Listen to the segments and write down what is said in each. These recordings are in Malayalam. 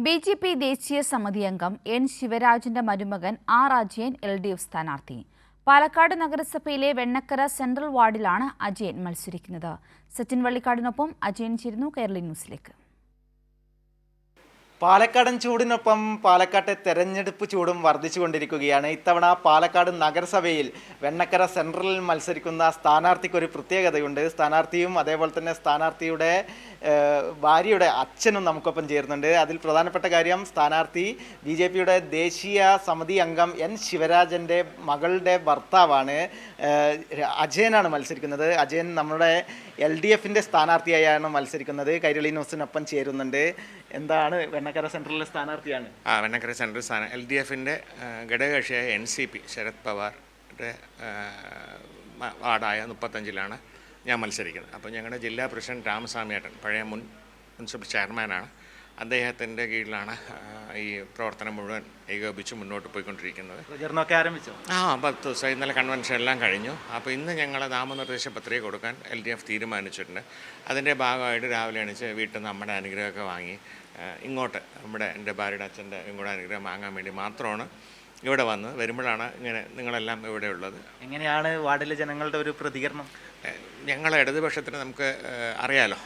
ബി.ജെ.പി. ദേശീയ സമിതി അംഗം എൻ ശിവരാജന്റെ മരുമകൻ ആർ അജയൻ എൽ.ഡി.എഫ് സ്ഥാനാർത്ഥി. പാലക്കാട് നഗരസഭയിലെ വെണ്ണക്കര സെൻട്രൽ വാർഡിലാണ് അജയൻ മത്സരിക്കുന്നത്. സച്ചിൻ വള്ളിക്കാടിനൊപ്പം അജയൻ ചേരുന്നു കേരള ന്യൂസിലേക്ക്. പാലക്കാടൻ ചൂടിനൊപ്പം പാലക്കാട്ടെ തെരഞ്ഞെടുപ്പ് ചൂടും വർദ്ധിച്ചുകൊണ്ടിരിക്കുകയാണ്. ഇത്തവണ പാലക്കാട് നഗരസഭയിൽ വെണ്ണക്കര സെൻട്രലിൽ മത്സരിക്കുന്ന സ്ഥാനാർത്ഥിക്കൊരു പ്രത്യേകതയുണ്ട്. സ്ഥാനാർത്ഥിയും അതേപോലെ തന്നെ സ്ഥാനാർത്ഥിയുടെ ഭാര്യയുടെ അച്ഛനും നമുക്കൊപ്പം ചേരുന്നുണ്ട്. അതിൽ പ്രധാനപ്പെട്ട കാര്യം സ്ഥാനാർത്ഥി ബി.ജെ.പിയുടെ ദേശീയ സമിതി അംഗം എൻ ശിവരാജൻ്റെ മകളുടെ ഭർത്താവാണ്. അജയനാണ് മത്സരിക്കുന്നത്. അജയൻ നമ്മുടെ എൽ.ഡി.എഫിൻ്റെ സ്ഥാനാർത്ഥിയായാണ് മത്സരിക്കുന്നത്. കൈരളി ന്യൂസിനൊപ്പം ചേരുന്നുണ്ട്. എന്താണ് വെണ്ണക്കര സെൻട്രലിലെ സ്ഥാനാർത്ഥിയാണ്? വെണ്ണക്കര സെൻട്രൽ എൽ.ഡി.എഫിൻ്റെ ഘടകകക്ഷിയായ എൻ.സി.പി ശരത് പവാറിൻ്റെ വാർഡായ 35-ലാണ് ഞാൻ മത്സരിക്കുന്നത്. അപ്പോൾ ഞങ്ങളുടെ ജില്ലാ പ്രസിഡന്റ് രാമസ്വാമിയേട്ടൻ പഴയ മുൻ മുനിസിപ്പൽ ചെയർമാനാണ്. അദ്ദേഹത്തിൻ്റെ കീഴിലാണ് ഈ പ്രവർത്തനം മുഴുവൻ ഏകോപിച്ച് മുന്നോട്ട് പോയിക്കൊണ്ടിരിക്കുന്നത്. പ്രചരണമൊക്കെ ആരംഭിച്ചു? 10 ദിവസം ഇന്നലെ കൺവെൻഷൻ എല്ലാം കഴിഞ്ഞു. അപ്പോൾ ഇന്ന് ഞങ്ങൾ നാമനിർദ്ദേശ പത്രിക കൊടുക്കാൻ എൽ.ഡി.എഫ് തീരുമാനിച്ചിട്ടുണ്ട്. അതിൻ്റെ ഭാഗമായിട്ട് രാവിലെ എണീച്ച് വീട്ടിൽ നിന്ന് നമ്മുടെ അനുഗ്രഹമൊക്കെ വാങ്ങി ഇങ്ങോട്ട് എൻ്റെ ഭാര്യയുടെ അച്ഛൻ്റെ കൂടെ അനുഗ്രഹം വാങ്ങാൻ വേണ്ടി മാത്രമാണ് ഇവിടെ വന്ന് വരുമ്പോഴാണ് ഇങ്ങനെ നിങ്ങളെല്ലാം ഇവിടെ ഉള്ളത്. എങ്ങനെയാണ് വാർഡിലെ ജനങ്ങളുടെ ഒരു പ്രതികരണം? ഞങ്ങളെ ഇടതുപക്ഷത്തിന് നമുക്ക് അറിയാലോ,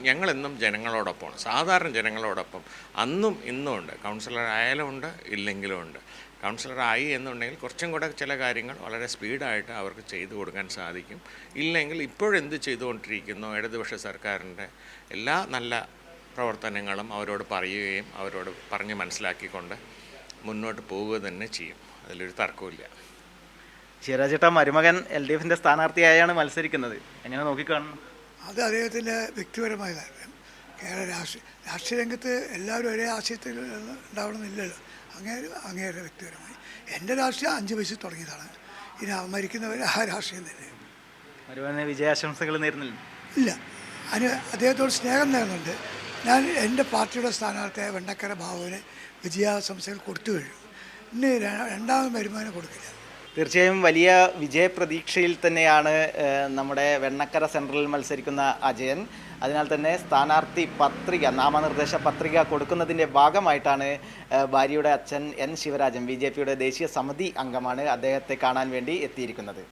ഞങ്ങളെന്നും ജനങ്ങളോടൊപ്പമാണ്, സാധാരണ ജനങ്ങളോടൊപ്പം അന്നും ഇന്നും ഉണ്ട്. കൗൺസിലർ ആയാലും ഉണ്ട്, ഇല്ലെങ്കിലും ഉണ്ട്. കൗൺസിലർ ആയി എന്നുണ്ടെങ്കിൽ കുറച്ചും കൂടെ ചില കാര്യങ്ങൾ വളരെ സ്പീഡായിട്ട് അവർക്ക് ചെയ്തു കൊടുക്കാൻ സാധിക്കും. ഇല്ലെങ്കിൽ ഇപ്പോഴെന്ത് ചെയ്തുകൊണ്ടിരിക്കുന്നു ഇടതുപക്ഷ സർക്കാരിൻ്റെ എല്ലാ നല്ല പ്രവർത്തനങ്ങളും അവരോട് പറയുകയും അവരോട് പറഞ്ഞ് മനസ്സിലാക്കിക്കൊണ്ട് മുന്നോട്ട് പോവുക തന്നെ ചെയ്യും. അതിലൊരു തർക്കമില്ല. ശിവരാജേട്ട മരുമകൻ എൽ.ഡി.എഫിൻ്റെ സ്ഥാനാർത്ഥിയായാണ് മത്സരിക്കുന്നത്. എങ്ങനെ നോക്കിക്കാണുന്നു? അത് അദ്ദേഹത്തിൻ്റെ വ്യക്തിപരമായ കാര്യം. കേരള രാഷ്ട്രീയ രംഗത്ത് എല്ലാവരും ഒരേ ആശയത്തിൽ ഉണ്ടാവണമെന്നില്ലല്ലോ. അങ്ങേരുടെ വ്യക്തിപരമായി എൻ്റെ രാഷ്ട്രീയം 5 വയസ്സിൽ തുടങ്ങിയതാണ്. ഇനി മരിക്കുന്നവർ ആ രാഷ്ട്രീയം തന്നെ. മരുമകന് വിജയാശംസകൾ നേരുന്നില്ല? ഇല്ല, അതിന് അദ്ദേഹത്തോട് സ്നേഹം നേരുന്നുണ്ട്. ഞാൻ എൻ്റെ പാർട്ടിയുടെ സ്ഥാനാർത്ഥിയായ വെണ്ണക്കര ബാബുവിന് വിജയാശംസകൾ കൊടുത്തു കഴിഞ്ഞു. ഇനി രണ്ടാമത് മരുമകന് കൊടുക്കില്ല. തീർച്ചയായും വലിയ വിജയപ്രതീക്ഷയിൽ തന്നെയാണ് നമ്മുടെ വെണ്ണക്കര സെൻട്രലിൽ മത്സരിക്കുന്ന അജയൻ. അതിനാൽ തന്നെ സ്ഥാനാർത്ഥി പത്രിക, നാമനിർദ്ദേശ പത്രിക കൊടുക്കുന്നതിൻ്റെ ഭാഗമായിട്ടാണ് ഭാര്യയുടെ അച്ഛൻ എൻ ശിവരാജൻ, ബി.ജെ.പിയുടെ ദേശീയ സമിതി അംഗമാണ്, അദ്ദേഹത്തെ കാണാൻ വേണ്ടി എത്തിയിരിക്കുന്നത്.